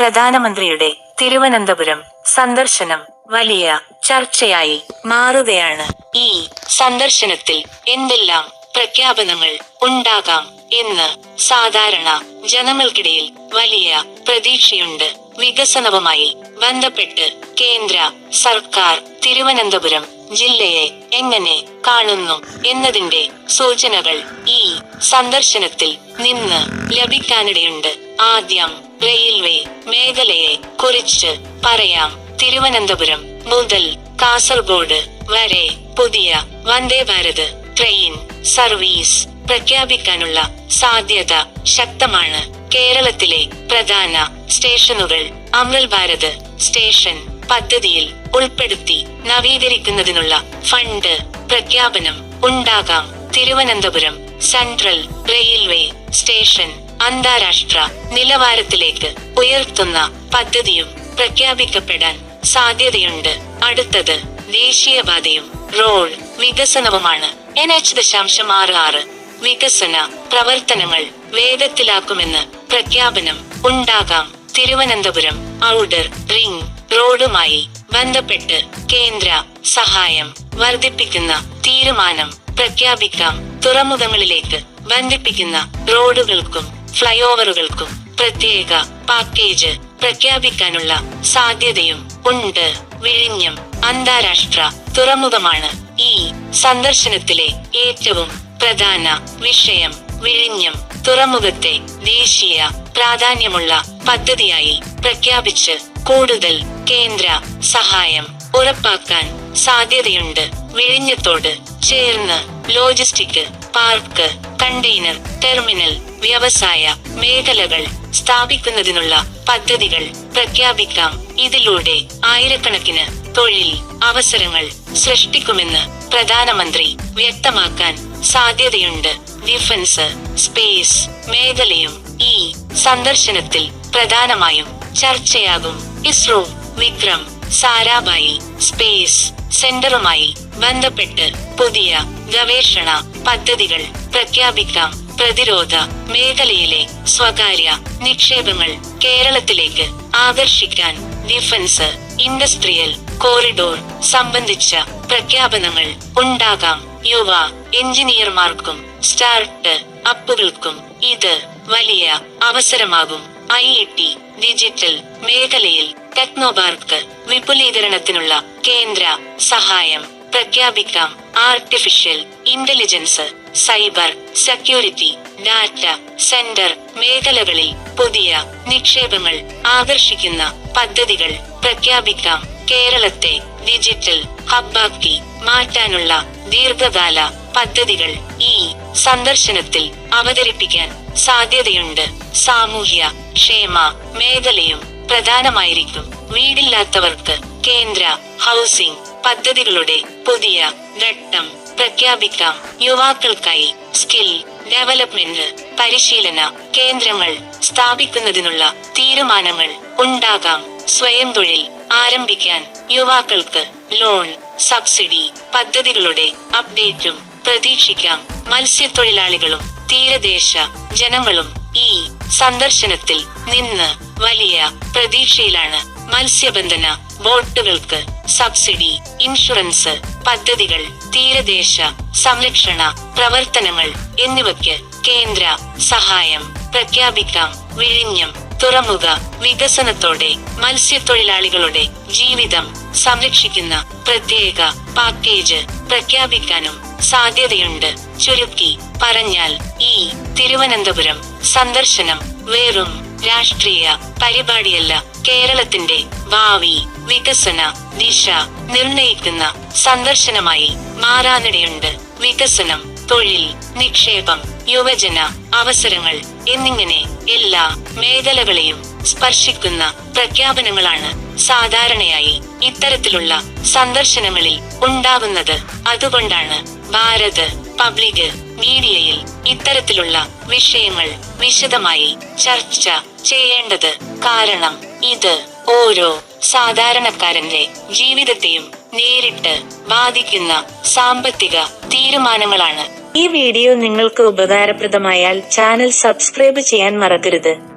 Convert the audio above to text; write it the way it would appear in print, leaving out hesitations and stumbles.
പ്രധാനമന്ത്രിയുടെ തിരുവനന്തപുരം സന്ദർശനം വലിയ ചർച്ചയായി മാറുകയാണ്. ഈ സന്ദർശനത്തിൽ എന്തെല്ലാം പ്രഖ്യാപനങ്ങൾ ഉണ്ടാകാം എന്ന് സാധാരണ ജനങ്ങൾക്കിടയിൽ വലിയ പ്രതീക്ഷയുണ്ട്. വികസനവുമായി ബന്ധപ്പെട്ട് കേന്ദ്ര സർക്കാർ തിരുവനന്തപുരം ജില്ലയെ എങ്ങനെ കാണുന്നു എന്നതിന്റെ സൂചനകൾ ഈ സന്ദർശനത്തിൽ നിന്ന് ലഭിക്കാനിടയുണ്ട്. ആദ്യം റെയിൽവേ മേഖലയെ കുറിച്ച് പറയാം. തിരുവനന്തപുരം മുതൽ കാസർഗോഡ് വരെ പുതിയ വന്ദേ ഭാരത് ട്രെയിൻ സർവീസ് പ്രഖ്യാപിക്കാനുള്ള സാധ്യത ശക്തമാണ്. കേരളത്തിലെ പ്രധാന സ്റ്റേഷനുകൾ അമൃൽ ഭാരത് സ്റ്റേഷൻ പദ്ധതിയിൽ ഉൾപ്പെടുത്തി നവീകരിക്കുന്നതിനുള്ള ഫണ്ട് പ്രഖ്യാപനം ഉണ്ടാകാം. തിരുവനന്തപുരം സെൻട്രൽ റെയിൽവേ സ്റ്റേഷൻ അന്താരാഷ്ട്ര നിലവാരത്തിലേക്ക് ഉയർത്തുന്ന പദ്ധതിയും പ്രഖ്യാപിക്കപ്പെടാൻ സാധ്യതയുണ്ട്. അടുത്തത് ദേശീയപാതയും റോഡ് വികസനവുമാണ്. NH-66 വികസന പ്രവർത്തനങ്ങൾ വേഗത്തിലാക്കുമെന്ന് പ്രഖ്യാപനം ഉണ്ടാകാം. തിരുവനന്തപുരം ഔട്ടർ റിംഗ് റോഡുമായി ബന്ധപ്പെട്ട് കേന്ദ്ര സഹായം വർദ്ധിപ്പിക്കുന്ന തീരുമാനം പ്രഖ്യാപിക്കാം. തുറമുഖങ്ങളിലേക്ക് ബന്ധിപ്പിക്കുന്ന റോഡുകൾക്കും ഫ്ലൈഓവറുകൾക്കും പ്രത്യേക പാക്കേജ് പ്രഖ്യാപിക്കാനുള്ള സാധ്യതയും ഉണ്ട്. വിഴിഞ്ഞം അന്താരാഷ്ട്ര തുറമുഖമാണ് ഈ സന്ദർശനത്തിലെ ഏറ്റവും പ്രധാന വിഷയം. വിഴിഞ്ഞം തുറമുഖത്തെ ദേശീയ പ്രാധാന്യമുള്ള പദ്ധതിയായി പ്രഖ്യാപിച്ച് കൂടുതൽ കേന്ദ്ര സഹായം ഉറപ്പാക്കാൻ സാധ്യതയുണ്ട്. വിഴിഞ്ഞത്തോട് ചേർന്ന് ലോജിസ്റ്റിക് പാർക്ക്, കണ്ടെയ്നർ ടെർമിനൽ, വ്യവസായ മേഖലകൾ സ്ഥാപിക്കുന്നതിനുള്ള പദ്ധതികൾ പ്രഖ്യാപിക്കാം. ഇതിലൂടെ ആയിരക്കണക്കിന് തൊഴിൽ അവസരങ്ങൾ സൃഷ്ടിക്കുമെന്ന് പ്രധാനമന്ത്രി വ്യക്തമാക്കാൻ സാധ്യതയുണ്ട്. ഡിഫൻസ് സ്പേസ് മേഖലയും ഈ സന്ദർശനത്തിൽ പ്രധാനമായും ചർച്ചയാകും. ഇസ്രോ വിക്രം സാരാഭായി സ്പേസ് സെന്ററുമായി ബന്ധപ്പെട്ട് പുതിയ ഗവേഷണ പദ്ധതികൾ പ്രഖ്യാപിക്കാം. പ്രതിരോധ മേഖലയിലെ സ്വകാര്യ നിക്ഷേപങ്ങൾ കേരളത്തിലേക്ക് ആകർഷിക്കാൻ ഡിഫൻസ് ഇൻഡസ്ട്രിയൽ കോറിഡോർ സംബന്ധിച്ച പ്രഖ്യാപനങ്ങൾ ഉണ്ടാകാം. യുവ എഞ്ചിനീയർമാർക്കും സ്റ്റാർട്ട് അപ്പുകൾക്കും ഇത് വലിയ അവസരമാകും. IIT ഡിജിറ്റൽ മേഖലയിൽ ടെക്നോപാർക്ക് വിപുലീകരണത്തിനുള്ള കേന്ദ്ര സഹായം പ്രഖ്യാപിക്കാം. Artificial intelligence, cyber security, data centre മേഖലകളിൽ പുതിയ നിക്ഷേപങ്ങൾ ആകർഷിക്കുന്ന പദ്ധതികൾ പ്രഖ്യാപിക്കാം. കേരളത്തെ ഡിജിറ്റൽ ഹബ്ബാക്കി മാറ്റാനുള്ള ദീർഘകാല പദ്ധതികൾ ഈ സന്ദർശനത്തിൽ അവതരിപ്പിക്കാൻ സാധ്യതയുണ്ട്. സാമൂഹ്യ ക്ഷേമ മേഖലയും പ്രധാനമായിരിക്കും. വീടില്ലാത്തവർക്ക് കേന്ദ്ര ഹൗസിംഗ് പദ്ധതികളുടെ പുതിയ ഘട്ടം പ്രഖ്യാപിക്കാം. യുവാക്കൾക്കായി സ്കിൽ ഡെവലപ്മെന്റ് പരിശീലന കേന്ദ്രങ്ങൾ സ്ഥാപിക്കുന്നതിനുള്ള തീരുമാനങ്ങൾ ഉണ്ടാകാം. സ്വയം തൊഴിൽ ആരംഭിക്കാൻ യുവാക്കൾക്ക് ലോൺ സബ്സിഡി പദ്ധതികളുടെ അപ്ഡേറ്റും പ്രതീക്ഷിക്കാം. മത്സ്യത്തൊഴിലാളികളും തീരദേശ ജനങ്ങളും ഈ സന്ദർശനത്തിൽ നിന്ന് വലിയ പ്രതീക്ഷയിലാണ്. മത്സ്യബന്ധന ബോട്ടുകൾക്ക് സബ്സിഡി, ഇൻഷുറൻസ് പദ്ധതികൾ, തീരദേശ സംരക്ഷണ പ്രവർത്തനങ്ങൾ എന്നിവയ്ക്ക് കേന്ദ്ര സഹായം പ്രഖ്യാപിക്കാം. വിഴിഞ്ഞം തുറമുഖ വികസനത്തോടെ മത്സ്യത്തൊഴിലാളികളുടെ ജീവിതം സംരക്ഷിക്കുന്ന പ്രത്യേക പാക്കേജ് പ്രഖ്യാപിക്കാനും സാധ്യതയുണ്ട്. ചുരുക്കി പറഞ്ഞാൽ ഈ തിരുവനന്തപുരം സന്ദർശനം വെറും രാഷ്ട്രീയ പരിപാടിയല്ല. കേരളത്തിന്റെ ഭാവി വികസന ദിശ നിർണയിക്കുന്ന സന്ദർശനമായി മാറാനിടയുണ്ട്. വികസനം, തൊഴിൽ, നിക്ഷേപം, യുവജന അവസരങ്ങൾ എന്നിങ്ങനെ എല്ലാ മേഖലകളെയും സ്പർശിക്കുന്ന പ്രഖ്യാപനങ്ങളാണ് സാധാരണയായി ഇത്തരത്തിലുള്ള സന്ദർശനങ്ങളിൽ ഉണ്ടാകുന്നത്. അതുകൊണ്ടാണ് ഭാരത് പബ്ലിക് മീഡിയയിൽ ഇത്തരത്തിലുള്ള വിഷയങ്ങൾ വിശദമായി ചർച്ച ചെയ്യേണ്ടത്. കാരണം ഇത് ഓരോ സാധാരണക്കാരന്റെ ജീവിതത്തെയും നേരിട്ട് ബാധിക്കുന്ന സാമ്പത്തിക തീരുമാനങ്ങളാണ്. ഈ വീഡിയോ നിങ്ങൾക്ക് ഉപകാരപ്രദമായാൽ ചാനൽ സബ്സ്ക്രൈബ് ചെയ്യാൻ മറക്കരുത്.